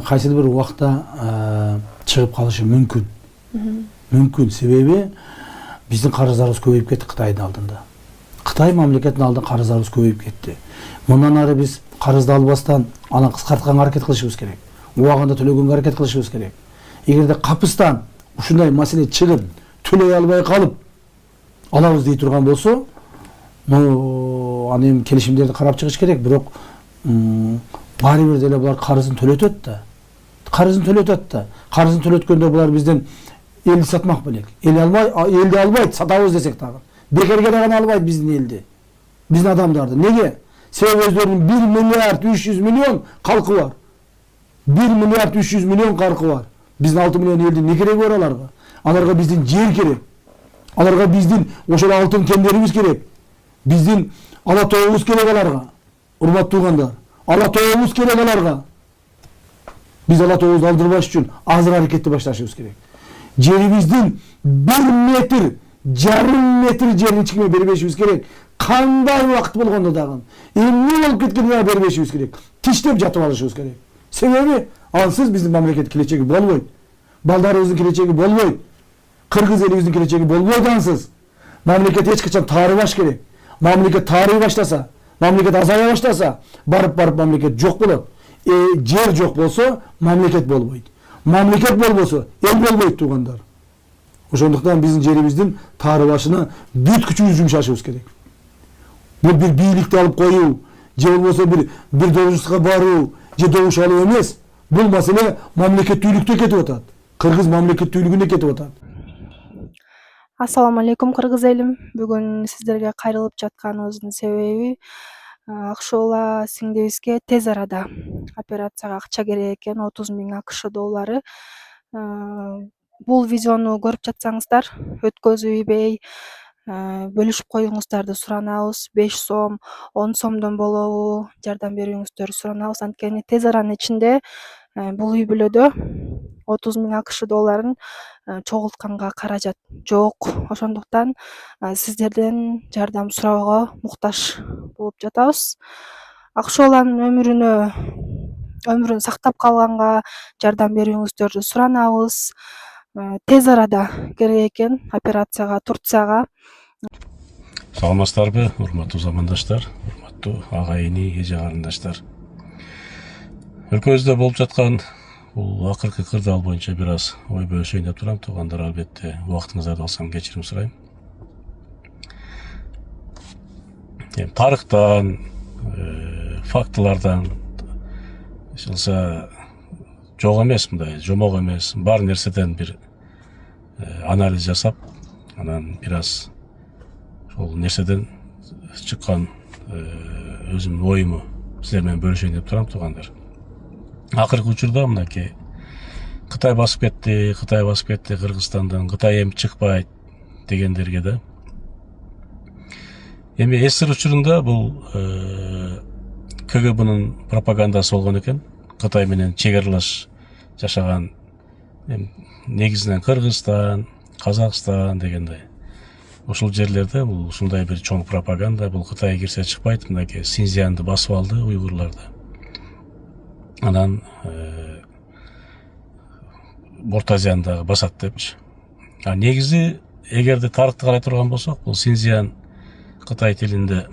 Кайсыл бир убакта чыгып калышы мүмкүн. Мүмкүн себеби биздин карыздарыбыз көбөйүп кетти Кытайдын алдында. Кытай мамлекетинин алдында карыздарыбыз көбөйүп кетти. Мындан ары биз карызды албастан анан кыскартканга аракет кылышыбыз керек. Убагында төлөгөнгө аракет кылышыбыз керек. Эгерде капыстан ушундай маселе чыгып, төлөй албай калып алабыз дей турган болсо, аны эми келишимдерди карап чыгыш керек, бирок баары бир деле булар карызын төлөтөт да. Карызын төлөткөндө булар бизден элди сатмак белек. Элди албайт, сатабыз десек дагы. Бекерге дагы албайт биздин элди. Биздин адамдарды. Неге? Себеби өздөрүнүн 1 миллиард 300 миллион калкы бар. 1 миллиард 300 миллион калкы бар. Биздин 6 миллион элдин не кереги бар аларга? Аларга биздин жер керек. Аларга биздин ошол алтын кендерибиз керек. Биздин ала тообуз керек аларга. Урматтуу туугандар. Ала тообуз керек аларга. Биз ала тообузду алдырбаш үчүн азыр аракетти башташыбыз керек. Жерибиздин 1 метр, жарым метр жерин эч кимге бербешибиз керек. Кандай убакыт болгондо дагы, эмне болуп кеткенде дагы бербешибиз керек. Тиштеп жатып алышыбыз керек. Себеби ансыз биздин мамлекет келечеги болбойт. Балдарыбыздын келечеги болбойт. Кыргыз элибиздин келечеги болбойт ансыз. Мамлекет эч качан таарыбаш керек. Мамлекет таарый баштаса, мамлекет азая баштаса, барып мамлекет жок болот. Жер жок болсо, мамлекет болбойт. Мамлекет болбосо, эл болбойт туугандар. Ошондуктан биздин жерибиздин таарыбашына бүт күчүбүздү жумшашыбыз керек. Бул бир бийликти алып коюу, же болбосо бир должностка баруу, же добуш алуу эмес. Бул маселе мамлекеттүүлүктө кетип атат. Кыргыз мамлекеттүүлүгүнө кетип атат. Ассаламу алейкум кыргыз элим. Бүгүн сиздерге кайрылып жатканыбыздын себеби Акшула сиңдибизге тез арада операцияга акча керек экен, 30 000 АКШ доллары. Бул видеону көрүп жатсаңыздар, өткөзбөй бөлүшүп коюңуздарды суранабыз. 5 сом, 10 сомдон болобу, жардам берүүңүздөрдү суранабыз. Анткени тез аранын ичинде бул үй бүлөдө 30 000 АКШ долларын чогултканга каражат жок. Ошондуктан сиздерден жардам суроого муктаж болуп жатабыз. Акшоланын өмүрүн сактап калганга жардам берүүңүздөрдү суранабыз. Тез арада керек экен операцияга Турцияга. Саламатсыздарбы, урматтуу замандаштар, урматтуу агайыны, эже карындаштар. Өлкөбүздө болуп жаткан бул акыркы кырдаал боюнча бир аз ой бөлүшөйүн деп турам. Туугандар, албетте убактыңыздарды алсам кечирим сурайм. Тарыхтан, фактылардан ишилса жок эмес, мындай жомок эмес, бар нерседен бир анализ жасап, анан бир аз ошол нерседен чыккан өзүмдүн оюму силер менен бөлүшөйүн деп турам, туугандар. Акыркы учурда мынакей Кытай басып кетти Кыргызстандан, Кытай эми чыкпайт дегендерге да. Эми СССР учурунда бул КГБнын пропагандасы болгон экен. Кытай менен чегаралаш жашаган, негизинен Кыргызстан, Казакстан дегендей. Ошол жерлерде бул ушундай бир чоң пропаганда, бул Кытай кирсе чыкпайт, мынакей Синьцзянды басып алды уйгурларды. Анан Орто Азияны дагы басат депчи. Негизи, эгерде тарыхты карай турган болсок, бул Синьцзян Кытай тилинде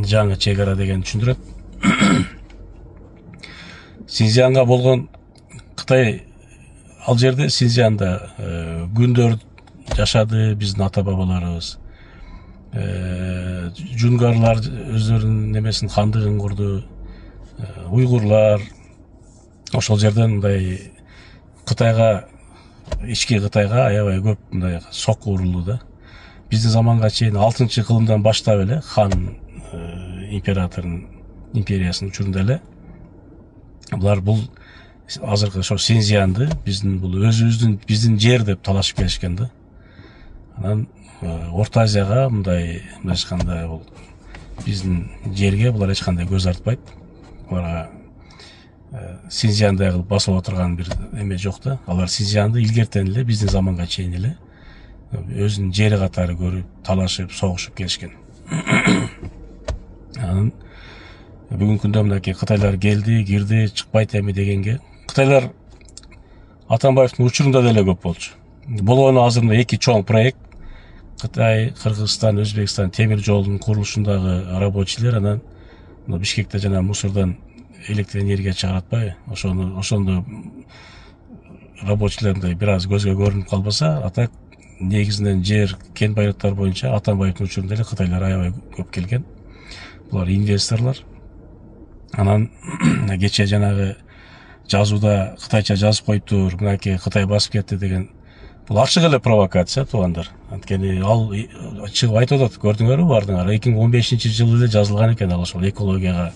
жаңы чегара деген түшүндүрөт. Синьцзянга болгон Кытай, ал жерде Синьцзянда күндөр жашады биздин ата бабаларыбыз. Жунгарлар өздөрүнүн немесин, хандыгын курду. Уйгурлар ошол жерден мындай Кытайга, ички Кытайга аябай көп мындай сокку урулду да. Биздин заманга чейин 6-кылымдан баштап эле хан императордун империясынын учурунда эле булар бул азыркы ошо Синьцзянды биздин бул өзүбүздүн биздин жер деп талашып келишкен да. Анан Орто Азияга мындай эч кандай бул биздин жерге булар эч кандай көз артпайт. Буларга Синьцзяндай кылып басып отурган бир эме жок да. Алар Синьцзянды илгертен эле биздин заманга чейин эле өзүнүн жери катары көрүп, талашып, согушуп келишкен. Анан бүгүнкү күндө мынакей Кытайлар келди, кирди, чыкпайт эми дегенге Кытайлар Атамбаевдин учурунда деле көп болчу. Болгону азыр мына эки чоң проект Кытай, Кыргызстан, Өзбекстан темир жолунун курулушундагы рабочийлер анан Бишкекте жана мусордон электр энергия чыгаратпай, ошондо рабочийлер бир аз көзгө көрүнүп калбаса, а так негизинен жер, кен байлыктар боюнча Атамбаевдин учурунда эле Кытайлар аябай көп келген. Булар инвесторлор. Анан кече жанагы жазууда Кытайча жазып коюптур, мынакей Кытай басып кетти деген. Бул ачык эле провокация, туугандар. Анткени ал чыгып айтып атат, көрдүңөрбү бардыңар, 2015-жылы эле жазылган экен, ал ошол экологияга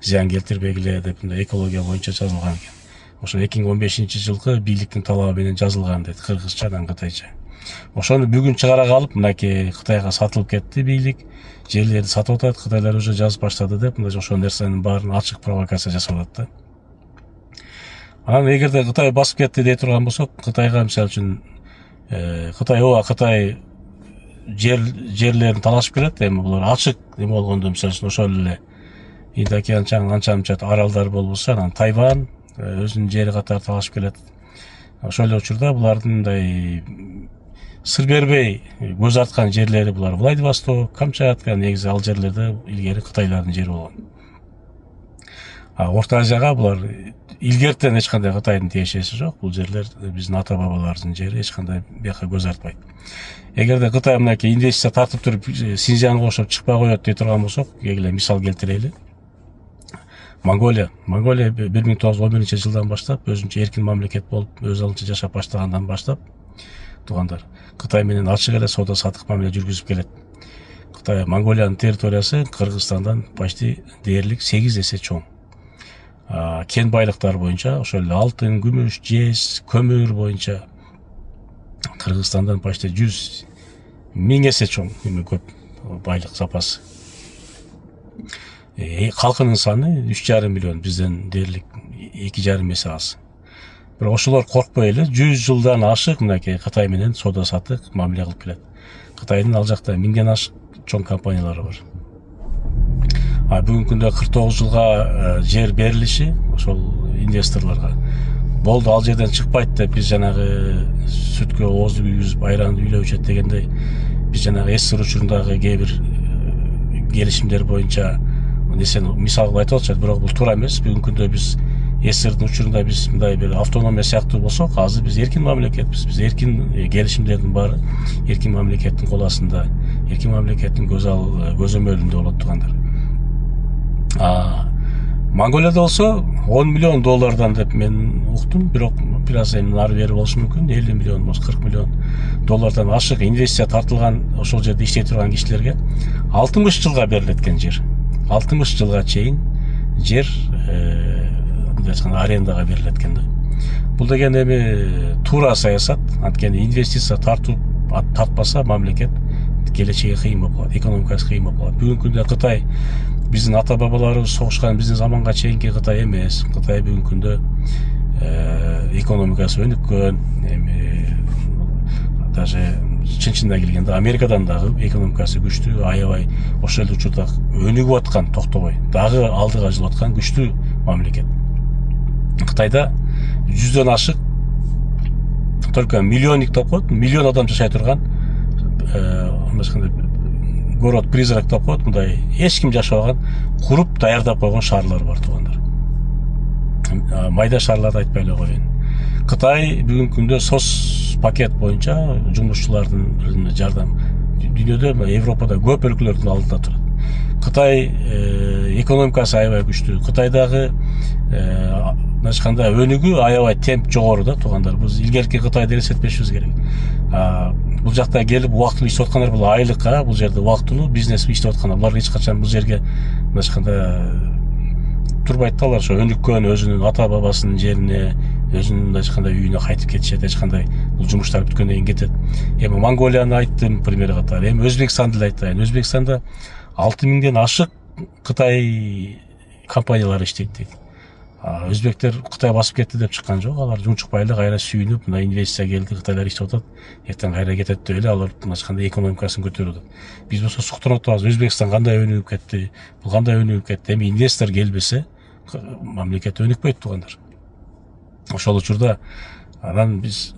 зыян келтирбегиле деп, экология боюнча жазылган экен. Ошо 2015-жылкы бийликтин талабы менен жазылган дейт, кыргызча анан кытайча. Ошону бүгүн чыгара калып, мынакей Кытайга сатылып кетти бийлик, жерлерди сатып атат, Кытайлар уже жазып баштады деп, ошол нерсенин баарын ачык провокация жасап атат да. Анан эгерде Кытай басып кетти дей турган болсок, Кытайга мисалы үчүн Кытай жерлерин талашып келет, эми булар ачык эме болгондо мисалы үчүн ошол эле Инд океан анча аралдар болбосо, анан Тайвань өзүнүн жери катары талашып келет. Ошол эле учурда булардын мындай сыр бербей көз арткан жерлери булар Владивосток, Камчатка, негизи ал жерлерде илгери Кытайлардын жери болгон. Орто Азияга булар илгертен эч кандай Кытайдын тиешеси жок. Бул жерлер биздин ата бабалардын жери, эч кандай бияка көз артпайт. Эгерде Кытай мынакей инвестиция тартып туруп Синьцзянга окшоп чыкпай коет дей турган болсок, эле мисал келтирели. Монголия 1911-жылдан баштап өзүнчө эркин мамлекет болуп, өз алдынча жашап баштагандан баштап, туугандар, Кытай менен ачык эле соода саттык мамиле жүргүзүп келет. Кытай Монголиянын территориясы Кыргызстандан почти дээрлик 8 эсе чоң. Кен байлыктар боюнча, ошол эле алтын, күмүш, жез, көмүр боюнча Кыргызстандан почти 100.000 эсе чоң, көп байлык запасы. Калкынын саны 3,5 миллион, бизден дээрлик 2,5 эсе аз. Бирок ошолор коркпой эле 100 жылдан ашык мынакей Кытай менен соода саттык мамиле кылып келет. Кытайдын ал жакта 1000ден ашык чоң компаниялары бар. Бүгүнкү күндө 49 жылга жер берилиши ошол инвесторлорго болду, ал жерден чыкпайт деп биз жанагы сүткө оозду күйгүзүп айранды үйлөп ичет дегендей, биз жанагы СССР учурундагы кээ бир келишимдер боюнча несени мисал кылып айтып атышат, бирок бул туура эмес. Бүгүнкү күндө биз СССРдин учурунда биз мындай бир автономия сыяктуу болсок, азыр биз эркин мамлекетпиз. Биз эркин келишимдердин баары эркин мамлекеттин кол астында, эркин мамлекеттин көзөмөлүндө болот туугандар. Монголияда болсо 10 миллион доллардан деп мен уктум, бирок бир аз эми нары бери болушу мүмкүн, 50 миллион, 40 миллион доллардан ашык инвестиция тартылган ошол жерде иштей турган кишилерге 60 жылга берилет экен жер. 60 жылга чейин жер арендага берилет экен да. Бул деген эми туура саясат, анткени инвестиция тартпаса мамлекет келечеги кыйын болуп калат, экономикасы кыйын болуп калат. Бүгүнкү күндө Кытай биздин ата бабаларыбыз согушкан биздин заманга чейинки Кытай эмес. Кытай бүгүнкү күндө экономикасы өнүккөн, эми даже чын-чынына келгенде Америкадан дагы экономикасы күчтүү, аябай ошол эле учурда өнүгүп аткан, токтобой, дагы алдыга жылып аткан күчтүү мамлекет. Кытайда 100дөн ашык только миллионник деп коет, миллион адам жашай турган город призрак деп коет, мындай эч ким жашабаган, куруп даярдап койгон шаарлар бар туугандар. Майда шаарларды айтпай эле коеюн. Кытай бүгүнкү күндө СОС пакет боюнча жумушчулардын жардам дүйнөдө, Европада көп өлкөлөрдүн алдында турат. Кытай экономикасы аябай күчтүү. Кытайдагы өнүгүү аябай темп жогору да туугандар. Биз илгерки Кытайды элестетпешибиз керек. Бул жакта келип убактылуу иштеп аткандар бул айлыкка, бул жерде убактылуу бизнес иштеп аткандар. Булар эч качан бул жерге турбайт да, алар ошо өнүккөн өзүнүн ата бабасынын жерине, өзүнүн үйүнө кайтып кетишет, эч кандай бул жумуштар бүткөндөн кийин кетет. Эми Монголияны айттым пример катары. Эми Өзбекстанды айтайын. Өзбекстанда 6000ден ашык Кытай компаниялары иштейт дейт. Өзбектер Кытай басып кетти деп чыккан жок, алар жумчукпай эле кайра сүйүнүп, мына инвестиция келди, Кытайлар иштеп атат, эртең кайра кетет деп эле алар кандай экономикасын көтөрүп атат. Биз болсо суктанып атабыз, Өзбекстан кандай өнүгүп кетти, бул кандай өнүгүп кетти. Эми инвестор келбесе, мамлекет өнүкпөйт туугандар. ошол учурда анан биз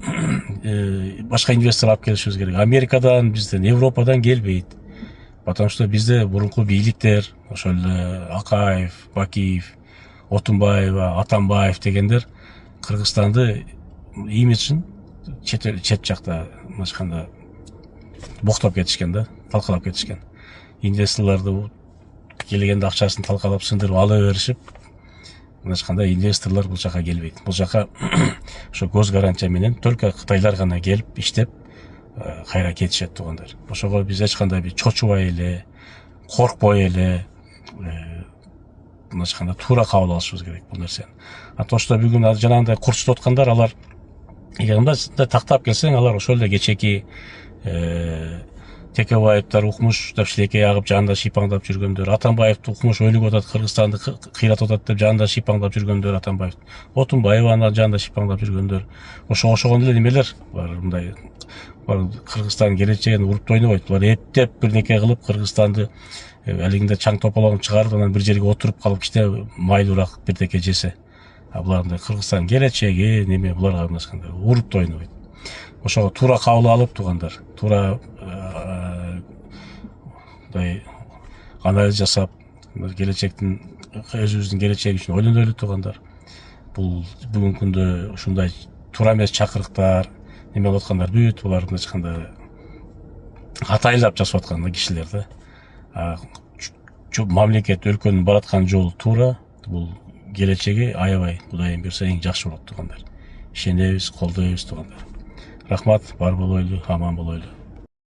башка инвестор алып келишибиз керек. Америкадан, бизден, Европадан келбейт. Потому что бизде мурунку бийликтер, ошол эле Акаев, Бакиев, Отунбаева, Атамбаев дегендер Кыргызстанды имиджин чет жакта мынча боктоп кетишкен да, талкалап кетишкен. Инвесторлорду келгенде акчасын талкалап сындырып ала беришип, мынча инвесторлор бул жака келбейт. Бул жака ошо көз гарантия менен только кытайлар гана келип иштеп кайра кетишет туугандар. Ошого биз эч кандай бир чочубай эле, коркпой эле мынча туура кабыл алышыбыз керек бул нерсени. А то что бүгүн жанагындай курчутуп аткандар, алар эгерде тактап келсең, алар ошол эле кечеки Текебаевдер укмуш деп шилекей агып жанында шипаңдап жүргөндөр, Атамбаевди укмуш өлүп атат, Кыргызстанды кыйратып атат деп жанында шипаңдап жүргөндөр, Атамбаев, Отунбаеваны жанында шипаңдап жүргөндөр, ошогон эле немелер бар, мындай Кыргызстандын келечегин уруп ойнобойт. Булар эптеп бирнеке кылып Кыргызстанды алигинде чаң тополоңун чыгарып, анан бир жерге отуруп калып кичине майлуураак бирдеке жесе. Булардын Кыргызстандын келечеги неме, буларга мындай уруп ойнобойт. Ошого туура кабыл алып туугандар, туура мындай анализ жасап, келечектин өзүбүздүн келечеги үчүн ойлонолу туугандар. Бул бүгүнкү күндө ушундай туура эмес чакырыктар, неме кылып аткандар бүт булар мындай атайлап жасап аткан кишилер да. Мамлекет, өлкөнүн бараткан жолу туура, бул келечеги аябай Кудайым берсе эң жакшы болот туугандар. Ишенебиз, колдойбуз туугандар. Рахмат, бар болойлу, аман болойлу.